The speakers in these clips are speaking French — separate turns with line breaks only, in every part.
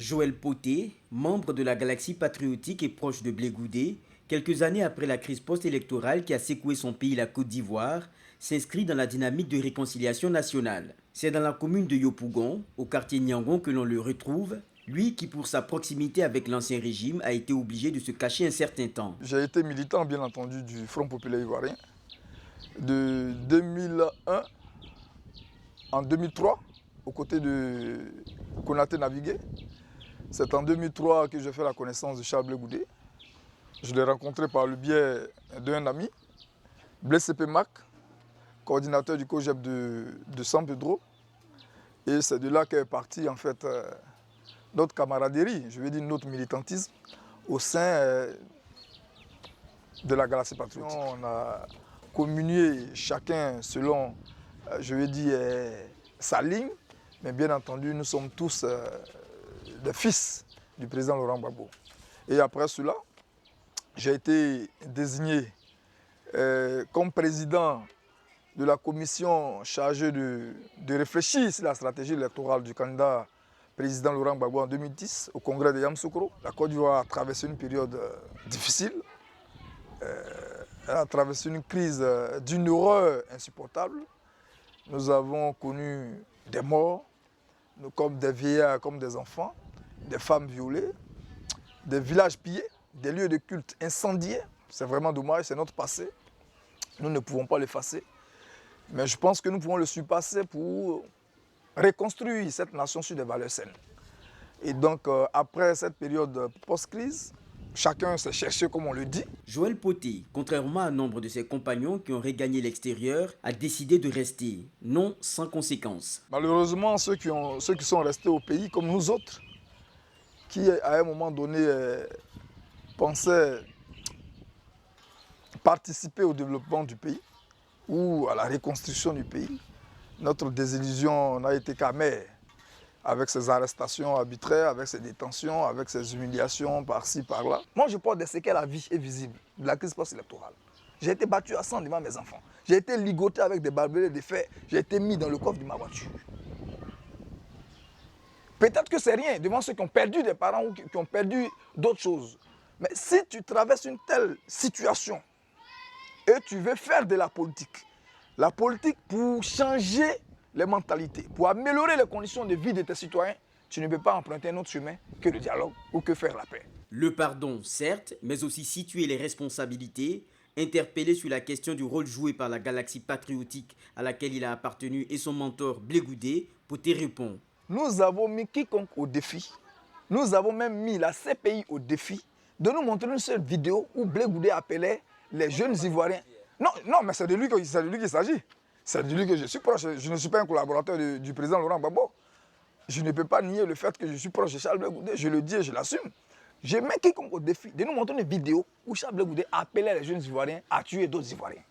Joël Poté, membre de la Galaxie patriotique et proche de Blé Goudé, quelques années après la crise post-électorale qui a secoué son pays, la Côte d'Ivoire, s'inscrit dans la dynamique de réconciliation nationale. C'est dans la commune de Yopougon, au quartier Niangon, que l'on le retrouve, lui qui pour sa proximité avec l'ancien régime a été obligé de se cacher un certain temps.
J'ai été militant bien entendu du Front populaire ivoirien de 2001 en 2003 aux côtés de Konaté Navigué. C'est en 2003 que j'ai fait la connaissance de Charles Blé Goudé. Je l'ai rencontré par le biais d'un ami, Blaise Mac, coordinateur du COGEP de San Pedro. Et c'est de là qu'est partie en fait notre camaraderie, je veux dire notre militantisme au sein de la Galaxie patriotique. On a communié chacun selon, je veux dire, sa ligne, mais bien entendu, nous sommes tous des fils du président Laurent Gbagbo. Et après cela, j'ai été désigné comme président de la commission chargée de réfléchir sur la stratégie électorale du candidat président Laurent Gbagbo en 2010 au congrès de Yamoussoukro. La Côte d'Ivoire a traversé une période difficile. Elle a traversé une crise d'une horreur insupportable. Nous avons connu des morts, comme des vieillards, comme des enfants, des femmes violées, des villages pillés, des lieux de culte incendiés. C'est vraiment dommage, c'est notre passé. Nous ne pouvons pas l'effacer. Mais je pense que nous pouvons le surpasser pour reconstruire cette nation sur des valeurs saines. Et donc, après cette période post-crise, chacun s'est cherché, comme on le dit.
Joël Poté, contrairement à nombre de ses compagnons qui ont regagné l'extérieur, a décidé de rester, non sans conséquences.
Malheureusement, ceux qui sont restés au pays, comme nous autres, qui à un moment donné pensaient participer au développement du pays ou à la reconstruction du pays, notre désillusion n'a été qu'amère avec ces arrestations arbitraires, avec ces détentions, avec ces humiliations par-ci, par-là. Moi, je porte des séquelles à vie et visibles de la crise post-électorale. J'ai été battu à sang devant mes enfants. J'ai été ligoté avec des barbelés de fer. J'ai été mis dans le coffre de ma voiture. Peut-être que c'est rien devant ceux qui ont perdu des parents ou qui ont perdu d'autres choses. Mais si tu traverses une telle situation et tu veux faire de la politique pour changer les mentalités, pour améliorer les conditions de vie de tes citoyens, tu ne peux pas emprunter un autre chemin que le dialogue ou que faire la paix.
Le pardon, certes, mais aussi situer les responsabilités, interpellé sur la question du rôle joué par la Galaxie patriotique à laquelle il a appartenu et son mentor Blé Goudé, Poté répond.
Nous avons mis quiconque au défi, nous avons même mis la CPI au défi de nous montrer une seule vidéo où Blé Goudé appelait les jeunes Ivoiriens. Non, mais c'est de lui qu'il s'agit. C'est de lui que je suis proche. Je ne suis pas un collaborateur du président Laurent Gbagbo. Je ne peux pas nier le fait que je suis proche de Charles Blé Goudé. Je le dis et je l'assume. Je mets quiconque au défi de nous montrer une vidéo où Charles Blé Goudé appelait les jeunes Ivoiriens à tuer d'autres Ivoiriens.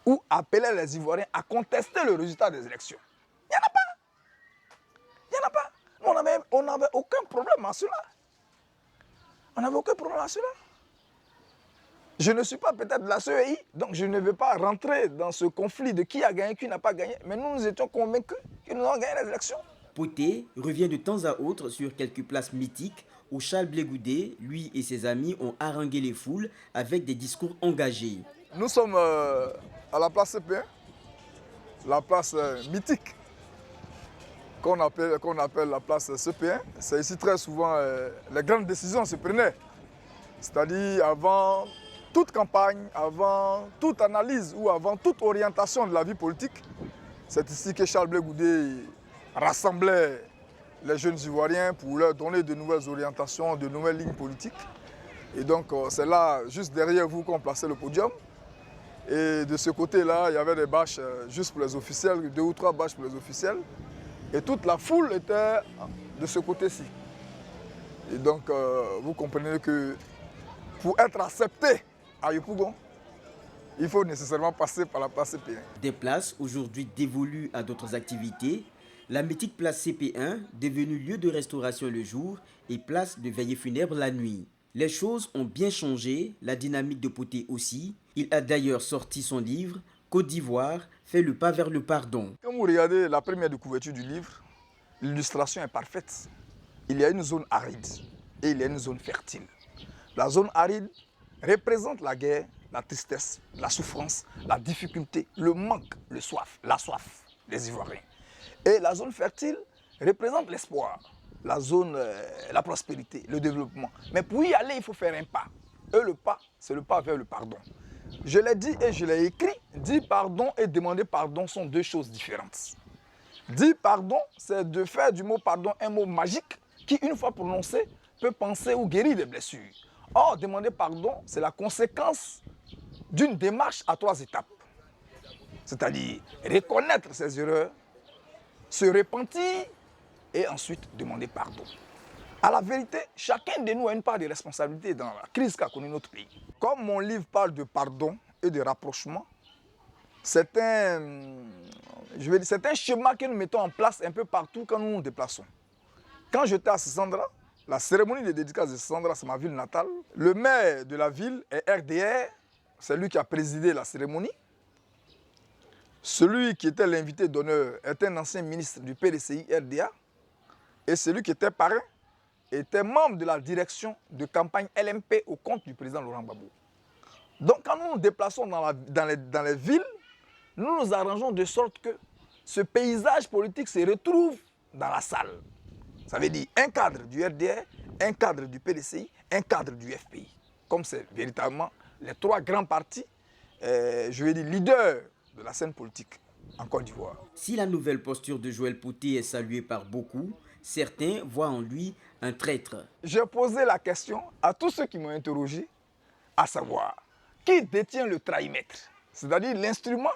Ou appelait les Ivoiriens à contester le résultat des élections. Il n'y en a pas. Il n'y en a pas. Nous, on n'avait aucun problème à cela. On n'avait aucun problème à cela. Je ne suis pas peut-être de la CEI, donc je ne vais pas rentrer dans ce conflit de qui a gagné, qui n'a pas gagné. Mais nous étions convaincus que nous avons gagné les élections.
Poté revient de temps à autre sur quelques places mythiques où Charles Blé Goudé, lui et ses amis ont harangué les foules avec des discours engagés.
Nous sommes à la place CP1, la place mythique qu'on appelle la place CP1. C'est ici très souvent les grandes décisions se prenaient. C'est-à-dire avant toute campagne, avant toute analyse ou avant toute orientation de la vie politique, c'est ici que Charles Blé Goudé rassemblait les jeunes Ivoiriens pour leur donner de nouvelles orientations, de nouvelles lignes politiques. Et donc c'est là, juste derrière vous, qu'on plaçait le podium. Et de ce côté-là, il y avait des bâches juste pour les officiels, 2 ou 3 bâches pour les officiels. Et toute la foule était de ce côté-ci. Et donc vous comprenez que pour être accepté à Yopougon, il faut nécessairement passer par la place CP1.
Des places aujourd'hui dévolues à d'autres activités, la mythique place CP1 devenue lieu de restauration le jour et place de veillée funèbre la nuit. Les choses ont bien changé, la dynamique de Poté aussi. Il a d'ailleurs sorti son livre « Côte d'Ivoire fait le pas vers le pardon ».
Quand vous regardez la première de couverture du livre, l'illustration est parfaite. il y a une zone aride et il y a une zone fertile. La zone aride représente la guerre, la tristesse, la souffrance, la difficulté, le manque, la soif des Ivoiriens. Et la zone fertile représente l'espoir, la prospérité, le développement. Mais pour y aller, il faut faire un pas. Et le pas, c'est le pas vers le pardon. Je l'ai dit et je l'ai écrit, dire pardon et demander pardon sont deux choses différentes. Dire pardon, c'est de faire du mot pardon un mot magique qui, une fois prononcé, peut penser ou guérir des blessures. Or, demander pardon, c'est la conséquence d'une démarche à 3 étapes. C'est-à-dire reconnaître ses erreurs, se repentir et ensuite demander pardon. À la vérité, chacun de nous a une part de responsabilité dans la crise qu'a connue notre pays. Comme mon livre parle de pardon et de rapprochement, c'est un schéma que nous mettons en place un peu partout quand nous nous déplaçons. Quand j'étais à Sessandra, la cérémonie de dédicace de Sessandra, c'est ma ville natale. Le maire de la ville est RDR, c'est lui qui a présidé la cérémonie. Celui qui était l'invité d'honneur est un ancien ministre du PDCI RDA. Et celui qui était parrain était membre de la direction de campagne LMP au compte du président Laurent Gbagbo. Donc quand nous nous déplaçons dans les villes, nous nous arrangeons de sorte que ce paysage politique se retrouve dans la salle. Ça veut dire un cadre du RDR, un cadre du PDCI, un cadre du FPI. Comme c'est véritablement les 3 grands partis, leaders de la scène politique en Côte d'Ivoire.
Si la nouvelle posture de Joël Potey est saluée par beaucoup, certains voient en lui un traître.
J'ai posé la question à tous ceux qui m'ont interrogé, à savoir, qui détient le trahimètre, c'est-à-dire l'instrument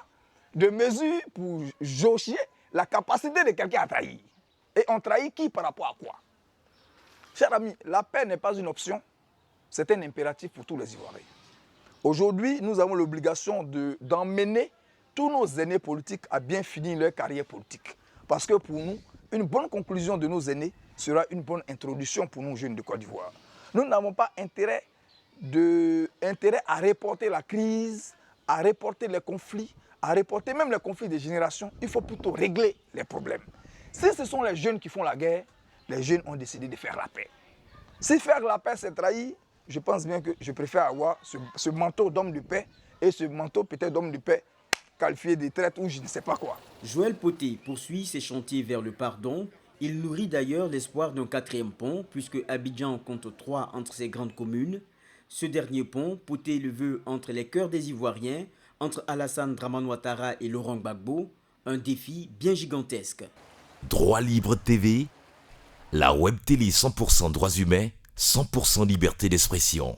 de mesure pour jauger la capacité de quelqu'un à trahir. Et on trahit qui par rapport à quoi? Chers amis, la paix n'est pas une option, c'est un impératif pour tous les Ivoiriens. Aujourd'hui, nous avons l'obligation d'emmener tous nos aînés politiques à bien finir leur carrière politique. Parce que pour nous, une bonne conclusion de nos aînés sera une bonne introduction pour nous jeunes de Côte d'Ivoire. Nous n'avons pas intérêt à reporter la crise, à reporter les conflits, à reporter même les conflits des générations. Il faut plutôt régler les problèmes. Si ce sont les jeunes qui font la guerre, les jeunes ont décidé de faire la paix. Si faire la paix c'est trahir, je pense bien que je préfère avoir ce manteau d'homme de paix et ce manteau peut-être d'homme de paix qualifié de traître ou je ne sais pas quoi.
Joël Potey poursuit ses chantiers vers le pardon. Il nourrit d'ailleurs l'espoir d'un 4e pont, puisque Abidjan compte 3 entre ses grandes communes. Ce dernier pont, Potey le veut entre les cœurs des Ivoiriens, entre Alassane Dramane Ouattara et Laurent Gbagbo, un défi bien gigantesque.
Droit Libre TV, la web télé 100% droits humains, 100% liberté d'expression.